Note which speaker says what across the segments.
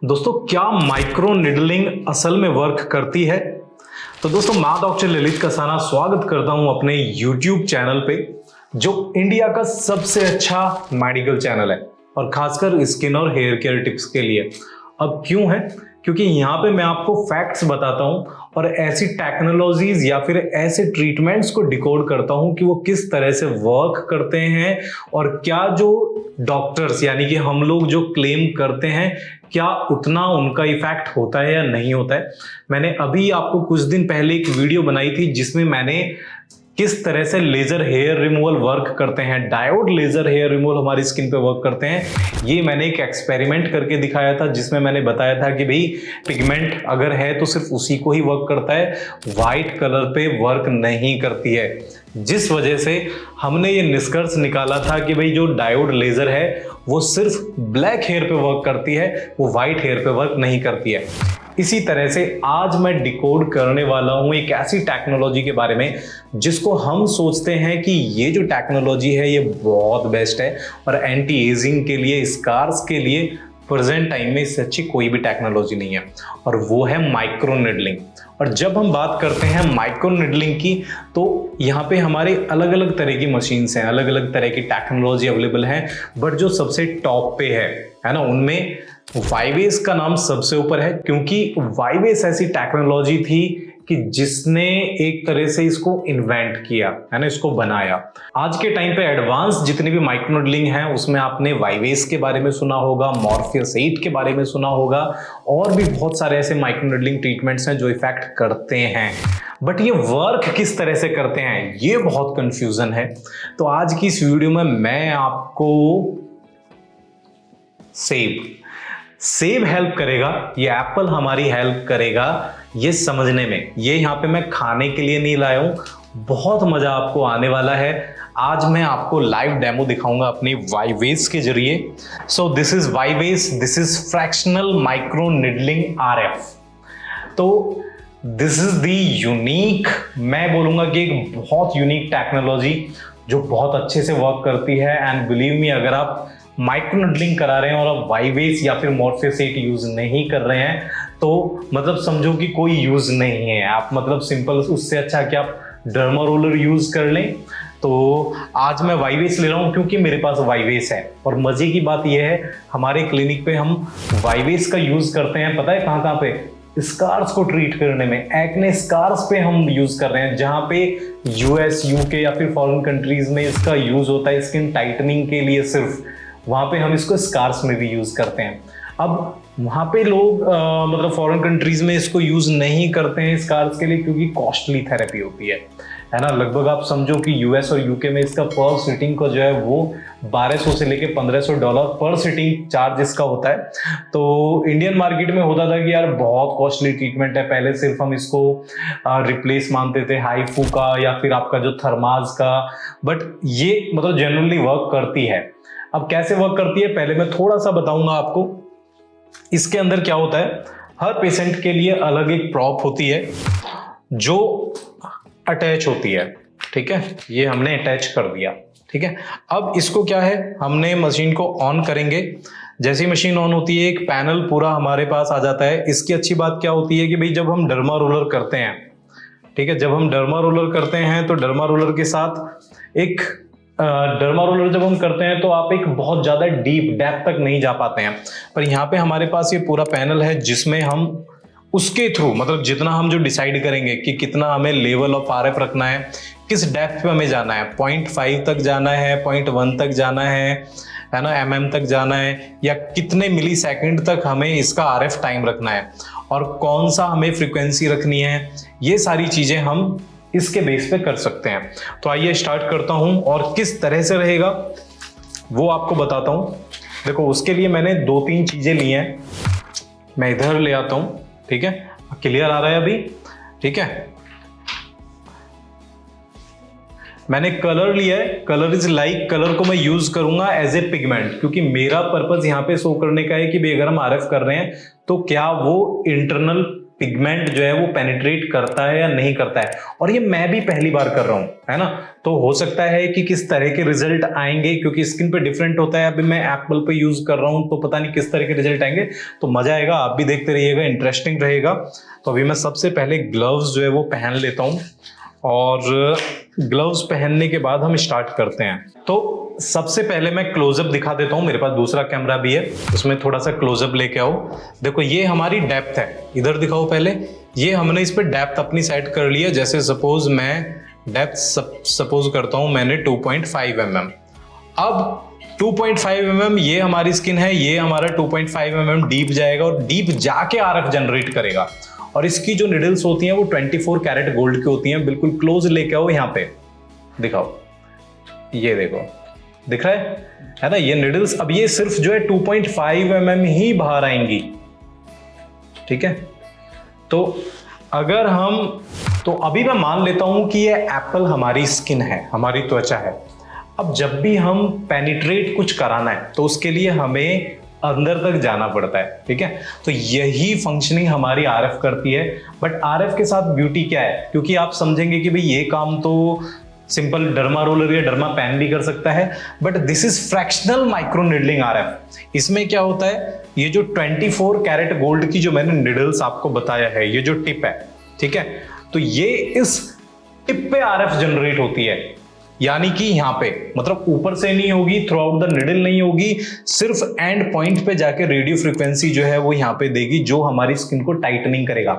Speaker 1: दोस्तों, क्या micro needling असल में वर्क करती है? तो दोस्तों, मैं डॉक्टर ललित कसाना स्वागत करता हूं अपने YouTube चैनल पे, जो इंडिया का सबसे अच्छा मेडिकल चैनल है और खासकर स्किन और हेयर केयर टिप्स के लिए। अब क्यों है? क्योंकि यहाँ पे मैं आपको फैक्ट्स बताता हूँ और ऐसी टेक्नोलॉजीज या फिर ऐसे ट्रीटमेंट्स को डिकोड करता हूँ कि वो किस तरह से वर्क करते हैं और क्या जो डॉक्टर्स यानी कि हम लोग जो क्लेम करते हैं क्या उतना उनका इफेक्ट होता है या नहीं होता है। मैंने अभी आपको कुछ दिन पहले एक वीडियो बनाई थी जिसमें मैंने किस तरह से लेजर हेयर रिमूवल वर्क करते हैं, डायोड लेजर हेयर रिमूवल हमारी स्किन पे वर्क करते हैं। ये मैंने एक एक्सपेरिमेंट करके दिखाया था जिसमें मैंने बताया था कि भाई पिगमेंट अगर है तो सिर्फ उसी को ही वर्क करता है, वाइट कलर पे वर्क नहीं करती है। जिस वजह से हमने ये निष्कर्ष निकाला था कि भाई जो डायोड लेजर है वो सिर्फ ब्लैक हेयर पे वर्क करती है, वो व्हाइट हेयर पे वर्क नहीं करती है। इसी तरह से आज मैं डिकोड करने वाला हूं एक ऐसी टेक्नोलॉजी के बारे में जिसको हम सोचते हैं कि ये जो टेक्नोलॉजी है ये बहुत बेस्ट है और एंटी एजिंग के लिए, स्कार्स के लिए प्रेजेंट टाइम में इससे अच्छी कोई भी टेक्नोलॉजी नहीं है, और वो है माइक्रो निडलिंग। और जब हम बात करते हैं माइक्रो निडलिंग की तो यहाँ पे हमारे अलग अलग तरह की मशीन्स हैं, अलग अलग तरह की टेक्नोलॉजी अवेलेबल है, बट जो सबसे टॉप पे है ना, उनमें वाईवेस का नाम सबसे ऊपर है, क्योंकि वाईवेस ऐसी टेक्नोलॉजी थी कि जिसने एक तरह से इसको इन्वेंट किया है ना, इसको बनाया। आज के टाइम पे एडवांस जितनी भी माइक्रो निडलिंग है उसमें आपने वाईवेस के बारे में सुना होगा, मॉर्फियस 8 के बारे में सुना होगा, और भी बहुत सारे ऐसे माइक्रो निडलिंग ट्रीटमेंट्स हैं जो इफेक्ट करते हैं। बट ये वर्क किस तरह से करते हैं ये बहुत कंफ्यूजन है। तो आज की इस वीडियो में मैं आपको सेब हेल्प करेगा, ये एप्पल हमारी हेल्प करेगा ये समझने में। ये यहाँ पे मैं खाने के लिए नहीं लाया हूं, बहुत मजा आपको आने वाला है। आज मैं आपको लाइव डेमो दिखाऊंगा अपनी वाईवेस के जरिए। So this is Vivace, this is fractional microneedling RF। तो दिस इज दी यूनिक, मैं बोलूंगा कि एक बहुत यूनिक टेक्नोलॉजी जो बहुत अच्छे से वर्क करती है। एंड बिलीव मी, अगर आप माइक्रो निडलिंग करा रहे हैं और आप वाईवेस या फिर मॉर्फियस 8 यूज नहीं कर रहे हैं तो मतलब समझो कि कोई यूज नहीं है। आप मतलब सिंपल, उससे अच्छा कि आप डर्मा रोलर यूज कर लें। तो आज मैं वाईवेस ले रहा हूं क्योंकि मेरे पास वाईवेस है, और मजे की बात यह है हमारे क्लिनिक पे हम वाईवेस का यूज करते हैं, पता है कहां कहां पे? स्कार्स को ट्रीट करने में, एक्ने स्कार्स पे हम यूज कर रहे हैं, जहां पे US, UK या फिर फॉरेन कंट्रीज में इसका यूज होता है स्किन टाइटनिंग के लिए सिर्फ, वहां पे हम इसको स्कार्स में भी यूज करते हैं। अब वहां पे लोग मतलब फॉरेन कंट्रीज में इसको यूज नहीं करते हैं स्कार्स के लिए क्योंकि कॉस्टली थेरेपी होती है ना। लगभग आप समझो कि US और UK में इसका पर सिटिंग का जो है वो $1200 से लेके $1500 पर सिटिंग चार्ज इसका होता है। तो इंडियन मार्केट में होता था कि यार बहुत कॉस्टली ट्रीटमेंट है, पहले सिर्फ हम इसको रिप्लेस मानते थे हाईफू का या फिर आपका जो थर्माज का, बट ये मतलब जनरली वर्क करती है। अब कैसे वर्क करती है पहले मैं थोड़ा सा बताऊंगा आपको। इसके अंदर क्या होता है, हर पेशेंट के लिए अलग एक प्रॉप होती है जो अटैच होती है, ठीक है, ये हमने अटैच कर दिया, ठीक है। अब इसको क्या है, हमने मशीन को ऑन करेंगे, जैसे ही मशीन ऑन होती है एक पैनल पूरा हमारे पास आ जाता है। इसकी अच्छी बात क्या होती है कि भाई जब हम डर्मा रोलर करते हैं, ठीक है, जब हम डर्मा रोलर करते हैं तो डर्मा रोलर के साथ एक डर्मा रोलर जब हम करते हैं तो आप एक बहुत ज्यादा डीप डेप्थ तक नहीं जा पाते हैं, पर यहाँ पे हमारे पास ये पूरा पैनल है जिसमें हम उसके थ्रू मतलब जितना हम जो डिसाइड करेंगे कि कितना हमें लेवल ऑफ RF रखना है, किस डेप्थ पे हमें जाना है, 0.5 तक जाना है, 0.1 तक जाना है ना, mm तक जाना है, या कितने मिली सेकेंड तक हमें इसका RF टाइम रखना है और कौन सा हमें फ्रीक्वेंसी रखनी है, ये सारी चीजें हम इसके बेस पे कर सकते हैं। तो आइए स्टार्ट करता हूं और किस तरह से रहेगा वो आपको बताता हूं। देखो, उसके लिए मैंने 2-3 चीजें ली हैं, मैं इधर ले आता हूं, ठीक है, क्लियर आ रहा है अभी, ठीक है। मैंने कलर लिया है, कलर इज लाइक, कलर को मैं यूज करूंगा एज ए पिगमेंट, क्योंकि मेरा पर्पस यहाँ पे शो करने का है कि भाई अगर हम RF कर रहे हैं तो क्या वो इंटरनल पिगमेंट जो है वो पेनिट्रेट करता है या नहीं करता है, और ये मैं भी पहली बार कर रहा हूं, है ना। तो हो सकता है कि किस तरह के रिजल्ट आएंगे, क्योंकि स्किन पे डिफरेंट होता है। अभी मैं एप्पल पे यूज कर रहा हूं तो पता नहीं किस तरह के रिजल्ट आएंगे, तो मजा आएगा, आप भी देखते रहिएगा, इंटरेस्टिंग रहेगा। तो अभी मैं सबसे पहले ग्लव्स जो है वो पहन लेता हूं, और ग्लव्स पहनने के बाद हम स्टार्ट करते हैं। तो सबसे पहले मैं क्लोजअप दिखा देता हूं, मेरे पास दूसरा कैमरा भी है, उसमें थोड़ा सा क्लोजअप लेके आओ। देखो ये हमारी डेप्थ है, इधर दिखाओ पहले। ये हमने इस पे डेप्थ अपनी सेट कर लिया। जैसे सपोज मैं डेप्थ सपोज करता हूं मैंने 2.5 mm। अब 2.5 mm ये हमारी स्किन है, ये हमारा 2.5 mm डीप जाएगा और डीप जाके आरएफ जनरेट करेगा। और इसकी जो निडल्स होती हैं वो 24 कैरेट गोल्ड की होती हैं। बिल्कुल क्लोज लेके आओ, यहाँ पे दिखाओ, ये देखो, दिख रहा है ना, ये निडल्स। अब ये सिर्फ जो है 2.5 mm ही बाहर आएंगी, ठीक है। तो अगर हम, तो अभी मैं मान लेता हूं कि ये एप्पल हमारी स्किन है, हमारी त्वचा है। अब जब भी हम पेनिट्रेट कुछ कराना है तो उसके लिए हमें अंदर तक जाना पड़ता है, ठीक है। तो यही फंक्शनिंग हमारी आरएफ करती है। बट आरएफ के साथ ब्यूटी क्या है, क्योंकि आप समझेंगे कि भाई ये काम तो सिंपल डर्मा रोलर या डर्मा पैन भी कर सकता है, but this is fractional micro needling RF. इसमें क्या होता है, ये जो 24 कैरेट गोल्ड की जो मैंने निडल्स आपको बताया है, ये जो टिप है, ठीक है, तो ये इस टिप पे आरएफ जनरेट होती है। यानी कि यहां पे मतलब ऊपर से नहीं होगी, थ्रू आउट द निडल नहीं होगी, सिर्फ एंड पॉइंट पे जाके रेडियो फ्रीक्वेंसी जो है वो यहां पे देगी, जो हमारी स्किन को टाइटनिंग करेगा।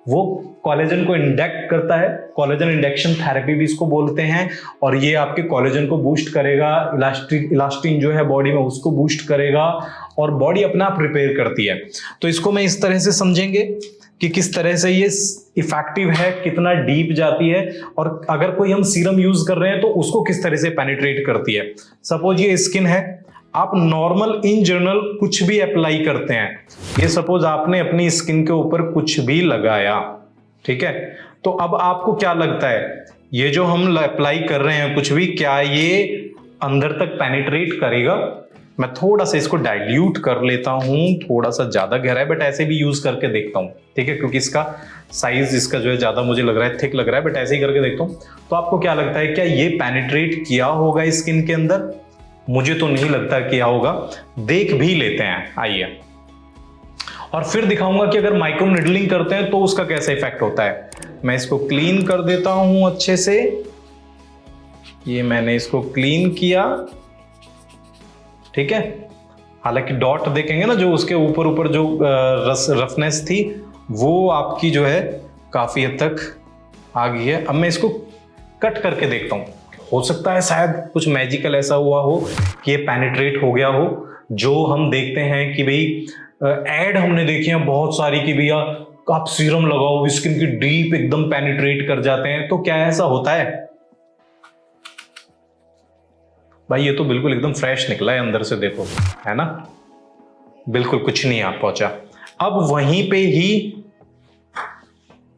Speaker 1: वो कोलेजन को इंडेक्ट करता है, कोलेजन इंडेक्शन थेरेपी भी इसको बोलते हैं। और ये आपके कोलेजन को बूस्ट करेगा, इलास्टिन जो है बॉडी में उसको बूस्ट करेगा, और बॉडी अपना आप रिपेयर करती है। तो इसको मैं इस तरह से समझेंगे कि किस तरह से ये इफेक्टिव है, कितना डीप जाती है, और अगर कोई हम सीरम यूज कर रहे हैं तो उसको किस तरह से पेनिट्रेट करती है। सपोज ये स्किन है, आप नॉर्मल इन जनरल कुछ भी अप्लाई करते हैं, ये सपोज आपने अपनी स्किन के ऊपर कुछ भी लगाया, ठीक है, तो अब आपको क्या लगता है, ये जो हम अप्लाई कर रहे हैं कुछ भी, क्या ये अंदर तक पेनिट्रेट करेगा? मैं थोड़ा सा इसको डाइल्यूट कर लेता हूं, थोड़ा सा ज्यादा गहरा है, बट ऐसे भी यूज करके देखता हूं, ठीक है, क्योंकि इसका साइज इसका जो है ज्यादा मुझे लग रहा है थिक लग रहा है, बट ऐसे ही करके देखता हूं। तो आपको क्या लगता है, क्या ये पेनिट्रेट किया होगा स्किन के अंदर? मुझे तो नहीं लगता किया होगा, देख भी लेते हैं, आइए। और फिर दिखाऊंगा कि अगर माइक्रो निडलिंग करते हैं तो उसका कैसा इफेक्ट होता है। मैं इसको क्लीन कर देता हूं अच्छे से, ये मैंने इसको क्लीन किया, ठीक है। हालांकि डॉट देखेंगे ना जो उसके ऊपर ऊपर जो रफनेस थी वो आपकी जो है काफी हद तक आ गई है। अब मैं इसको कट करके देखता हूं, हो सकता है शायद कुछ मैजिकल ऐसा हुआ हो कि ये पेनिट्रेट हो गया हो। जो हम देखते हैं कि भाई एड हमने देखी है बहुत सारी कि भैया आप सीरम लगाओ, स्किन की डीप एकदम पेनिट्रेट कर जाते हैं, तो क्या ऐसा होता है? भाई ये तो बिल्कुल एकदम फ्रेश निकला है अंदर से, देखो, है ना, बिल्कुल कुछ नहीं आ पहुंचा। अब वहीं पे ही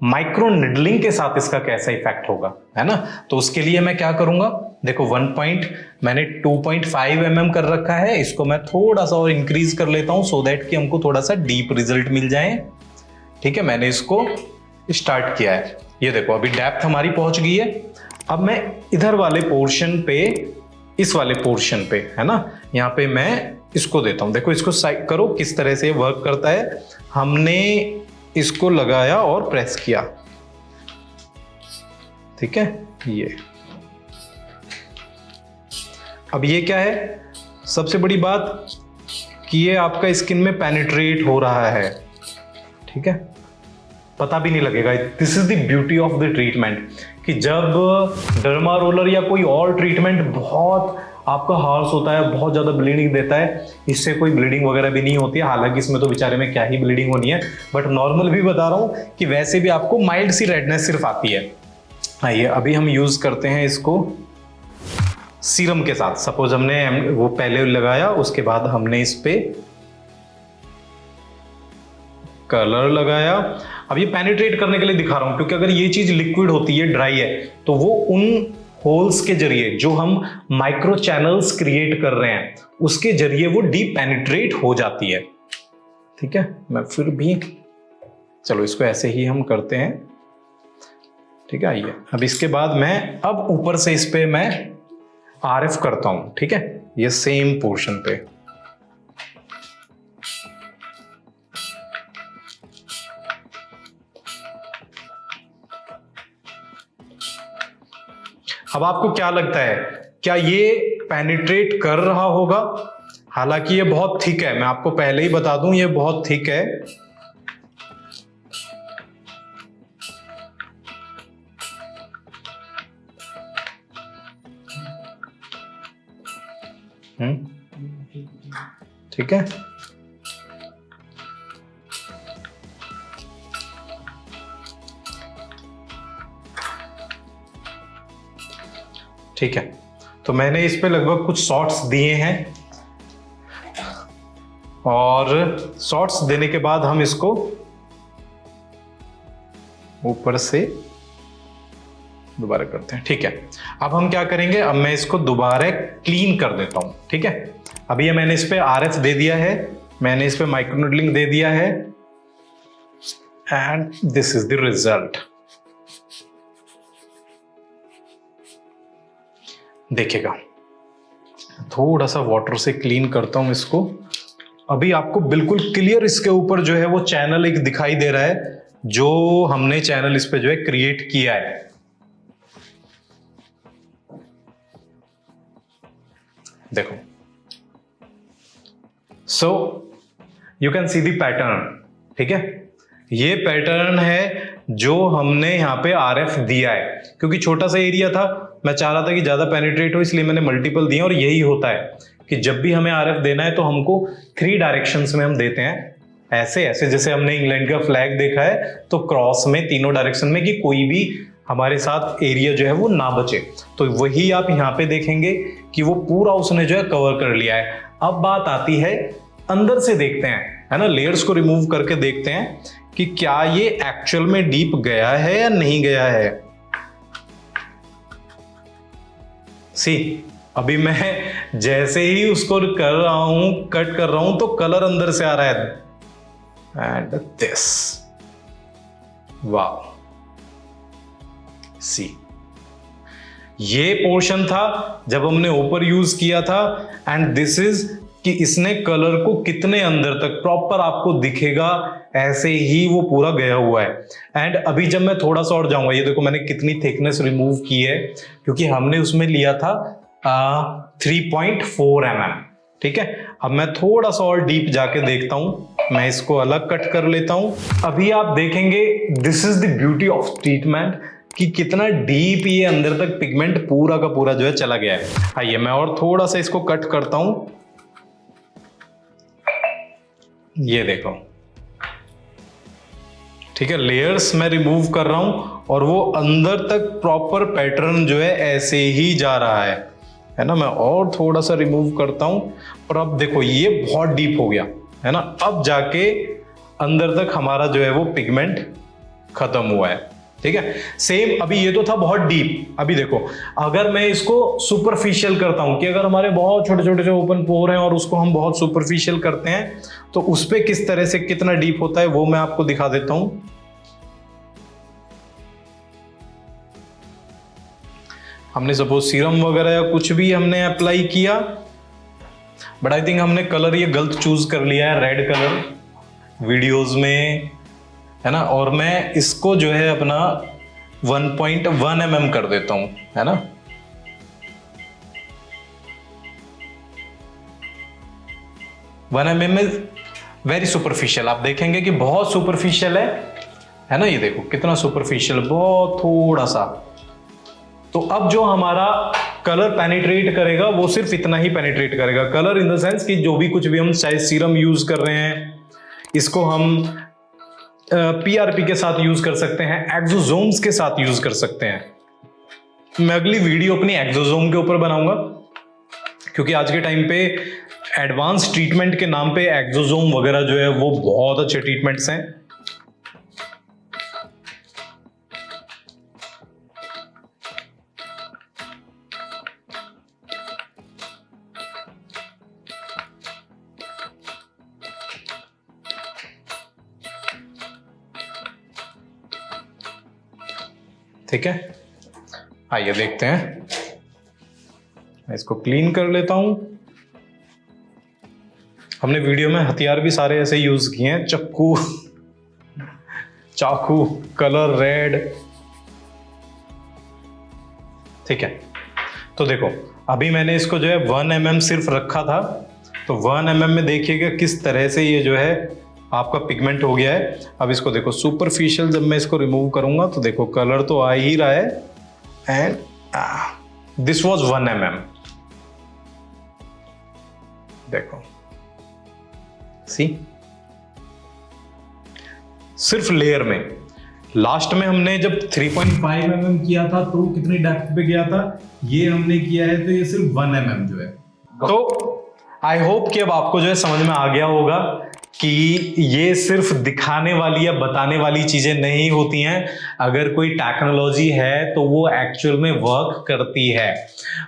Speaker 1: माइक्रो निडलिंग के साथ इसका कैसा इफेक्ट होगा, है ना। तो उसके लिए मैं क्या करूंगा, देखो 1 पॉइंट मैंने 2.5 mm कर रखा है, इसको मैं थोड़ा सा और इंक्रीज कर लेता हूं सो दैट कि हमको थोड़ा सा डीप रिजल्ट मिल जाए, ठीक है। मैंने इसको स्टार्ट किया है, ये देखो अभी डेप्थ हमारी पहुंच गई है। अब मैं इधर वाले पोर्शन पे, इस वाले पोर्शन पे, है ना, यहाँ पे मैं इसको देता हूं। देखो इसको साइड करो किस तरह से वर्क करता है। हमने इसको लगाया और प्रेस किया, ठीक है, ये। अब ये क्या है, सबसे बड़ी बात कि ये आपका स्किन में पेनिट्रेट हो रहा है, ठीक है, पता भी नहीं लगेगा। This is the beauty of the treatment, कि जब डर्मा रोलर या कोई और ट्रीटमेंट बहुत आपका हार्श होता है, बहुत ज्यादा ब्लीडिंग देता है, इससे कोई ब्लीडिंग वगैरह भी नहीं होती है। हालांकि इसमें तो बेचारे में क्या ही ब्लीडिंग होनी है, बट नॉर्मल भी बता रहा हूं कि वैसे भी आपको माइल्ड सी रेडनेस सिर्फ आती है। आइए अभी हम यूज करते हैं इसको सीरम के साथ। सपोज हमने वो पहले लगाया, उसके बाद हमने इस पे कलर लगाया। अब ये पेनिट्रेट करने के लिए दिखा रहा हूं, क्योंकि अगर ये चीज लिक्विड होती है, ड्राई है, तो वो उन होल्स के जरिए जो हम माइक्रो चैनल्स क्रिएट कर रहे हैं उसके जरिए वो डीप पेनिट्रेट हो जाती है, ठीक है। मैं फिर भी चलो इसको ऐसे ही हम करते हैं, ठीक है। आइए अब इसके बाद मैं अब ऊपर से इस पे मैं RF करता हूं, ठीक है, ये सेम पोर्शन पे। अब आपको क्या लगता है, क्या ये पेनिट्रेट कर रहा होगा? हालांकि ये बहुत थिक है, मैं आपको पहले ही बता दूं ये बहुत थिक है। ठीक है, ठीक है। तो मैंने इस पे लगभग कुछ शॉट्स दिए हैं, और शॉट्स देने के बाद हम इसको ऊपर से दोबारा करते हैं, ठीक है। अब हम क्या करेंगे, अब मैं इसको दोबारा क्लीन कर देता हूं, ठीक है। अभी ये मैंने इस पे RF दे दिया है, मैंने इस पे माइक्रोनीडलिंग दे दिया है, and this is the result. देखिएगा, थोड़ा सा वाटर से क्लीन करता हूं इसको। अभी आपको बिल्कुल क्लियर इसके ऊपर जो है वो चैनल एक दिखाई दे रहा है, जो हमने चैनल इस पे जो है क्रिएट किया है। देखो, so you can see the pattern, ठीक है। ये पैटर्न है जो हमने यहां पे RF दिया है, क्योंकि छोटा सा एरिया था, मैं चाह रहा था कि ज्यादा पेनिट्रेट हो, इसलिए मैंने मल्टीपल दिया। और यही होता है कि जब भी हमें RF देना है तो हमको 3 डायरेक्शंस में हम देते हैं, ऐसे ऐसे, जैसे हमने इंग्लैंड का फ्लैग देखा है तो क्रॉस में, तीनों डायरेक्शन में, कि कोई भी हमारे साथ एरिया जो है वो ना बचे। तो वही आप यहाँ पे देखेंगे कि वो पूरा उसने जो है कवर कर लिया है। अब बात आती है अंदर से, देखते हैं, है ना, लेयर्स को रिमूव करके देखते हैं कि क्या ये एक्चुअल में डीप गया है या नहीं गया है। सी, अभी मैं जैसे ही उसको कर रहा हूं, कट कर रहा हूं, तो कलर अंदर से आ रहा है, एंड दिस, वाह, सी, ये पोर्शन था जब हमने ऊपर यूज किया था, एंड दिस इज कि इसने कलर को कितने अंदर तक प्रॉपर आपको दिखेगा, ऐसे ही वो पूरा गया हुआ है। एंड अभी जब मैं थोड़ा सा और जाऊंगा, ये देखो मैंने कितनी थिकनेस रिमूव की है, क्योंकि हमने उसमें लिया था 3.4 mm, ठीक है। अब मैं थोड़ा सा और डीप जाके देखता हूं, मैं इसको अलग कट कर लेता हूं। अभी आप देखेंगे, this is the beauty of treatment, कि कितना डीप ये अंदर तक पिगमेंट पूरा का पूरा जो है चला गया है। आइए मैं और थोड़ा सा इसको कट करता हूं, ये देखो, ठीक है। लेयर्स मैं रिमूव कर रहा हूं और वो अंदर तक प्रॉपर पैटर्न जो है ऐसे ही जा रहा है ना। मैं और थोड़ा सा रिमूव करता हूं, और अब देखो ये बहुत डीप हो गया है ना। अब जाके अंदर तक हमारा जो है वो पिगमेंट खत्म हुआ है, ठीक है। सेम, अभी ये तो था बहुत डीप। अभी देखो, अगर मैं इसको सुपरफिशियल करता हूं, कि अगर हमारे बहुत छोटे छोटे जो ओपन पोर हैं और उसको हम बहुत सुपरफिशियल करते हैं, तो उस पे किस तरह से कितना डीप होता है वो मैं आपको दिखा देता हूं। हमने सपोज सीरम वगैरह या कुछ भी हमने अप्लाई किया, बट आई थिंक हमने कलर ये गलत चूज कर लिया है, रेड कलर वीडियोस में, है ना। और मैं इसको जो है अपना 1.1 mm कर देता हूं, है ना। वन mm में वेरी सुपरफिशियल, आप देखेंगे कि बहुत सुपरफिशियल है ना। ये देखो कितना सुपरफिशियल, बहुत थोड़ा सा। तो अब जो हमारा कलर पेनिट्रेट करेगा वो सिर्फ इतना ही पेनिट्रेट करेगा। कलर इन द सेंस कि जो भी कुछ भी हम चाहे सीरम यूज कर रहे हैं, इसको हम PRP के साथ यूज कर सकते हैं, एक्सोसोम्स के साथ यूज कर सकते हैं। मैं अगली वीडियो अपनी एक्सोसोम के ऊपर बनाऊंगा, क्योंकि आज के टाइम पे एडवांस ट्रीटमेंट के नाम पे एक्सोसोम वगैरह जो है वो बहुत अच्छे ट्रीटमेंट्स हैं। ठीक है, आइए देखते हैं। मैं इसको क्लीन कर लेता हूं। हमने वीडियो में हथियार भी सारे ऐसे यूज किए हैं, चक्कू, चाकू, कलर रेड। ठीक है, तो देखो अभी मैंने इसको जो है 1 mm सिर्फ रखा था, तो 1 mm में देखिएगा किस तरह से ये जो है आपका पिगमेंट हो गया है। अब इसको देखो सुपरफिशियल, जब मैं इसको रिमूव करूंगा तो देखो कलर तो आ ही रहा है। And this was 1 mm। देखो सी, सिर्फ लेयर में। लास्ट में हमने जब 3.5 mm किया था तो कितनी डेप्थ पे गया था, ये हमने किया है तो ये सिर्फ 1 mm जो है। तो आई होप कि अब आपको जो है समझ में आ गया होगा कि ये सिर्फ दिखाने वाली या बताने वाली चीजें नहीं होती हैं। अगर कोई टेक्नोलॉजी है तो वो एक्चुअल में वर्क करती है।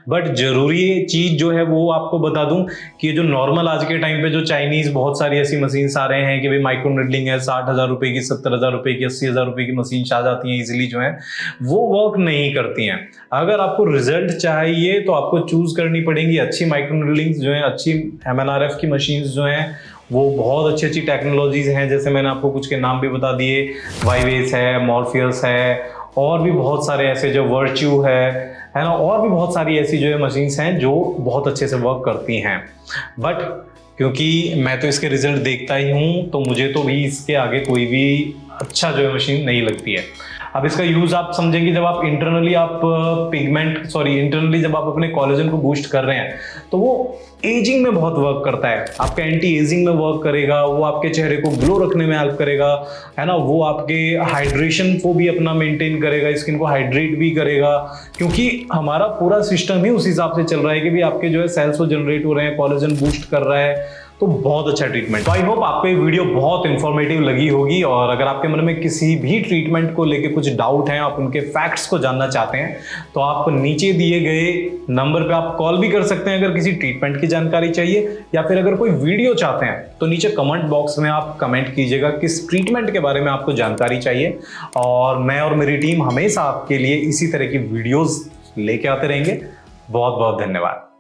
Speaker 1: बट जरूरी चीज जो है वो आपको बता दूं कि जो नॉर्मल आज के टाइम पे जो चाइनीज बहुत सारी ऐसी मशीन्स आ रहे हैं कि भाई माइक्रो नीडलिंग है, 60,000 रुपए की, 70,000 रुपए की, 80,000 रुपए की मशीन आ जाती हैं इजिली, जो है वो वर्क नहीं करती हैं। अगर आपको रिजल्ट चाहिए तो आपको चूज करनी पड़ेंगी अच्छी माइक्रो नीडलिंग जो है, अच्छी MNRF की मशीन्स जो हैं, वो बहुत अच्छी अच्छी टेक्नोलॉजीज हैं। जैसे मैंने आपको कुछ के नाम भी बता दिए, वाईवेस है, मॉर्फियस है, और भी बहुत सारे ऐसे जो वर्च्यू है ना, और भी बहुत सारी ऐसी जो है मशीन्स हैं जो बहुत अच्छे से वर्क करती हैं। बट क्योंकि मैं तो इसके रिजल्ट देखता ही हूँ तो मुझे तो भी इसके आगे कोई भी अच्छा जो है मशीन नहीं लगती है। अब इसका यूज आप समझेंगे जब आप इंटरनली जब आप अपने कोलेजन को बूस्ट कर रहे हैं तो वो एजिंग में बहुत वर्क करता है। आपका एंटी एजिंग में वर्क करेगा, वो आपके चेहरे को ग्लो रखने में हेल्प करेगा, है ना, वो आपके हाइड्रेशन को भी अपना मेंटेन करेगा, स्किन को हाइड्रेट भी करेगा, क्योंकि हमारा पूरा सिस्टम ही उस हिसाब से चल रहा है कि भी आपके जो है सेल्स वो जनरेट हो रहे हैं, कोलेजन बूस्ट कर रहा है। तो बहुत अच्छा ट्रीटमेंट। तो आई होप आपको ये वीडियो बहुत इंफॉर्मेटिव लगी होगी, और अगर आपके मन में किसी भी ट्रीटमेंट को लेके कुछ डाउट है, आप उनके फैक्ट्स को जानना चाहते हैं, तो आप नीचे दिए गए नंबर पे आप कॉल भी कर सकते हैं अगर किसी ट्रीटमेंट की जानकारी चाहिए, या फिर अगर कोई वीडियो चाहते हैं तो नीचे कमेंट बॉक्स में आप कमेंट कीजिएगा किस ट्रीटमेंट के बारे में आपको जानकारी चाहिए, और मैं और मेरी टीम हमेशा आपके लिए इसी तरह की वीडियोज लेके आते रहेंगे। बहुत बहुत धन्यवाद।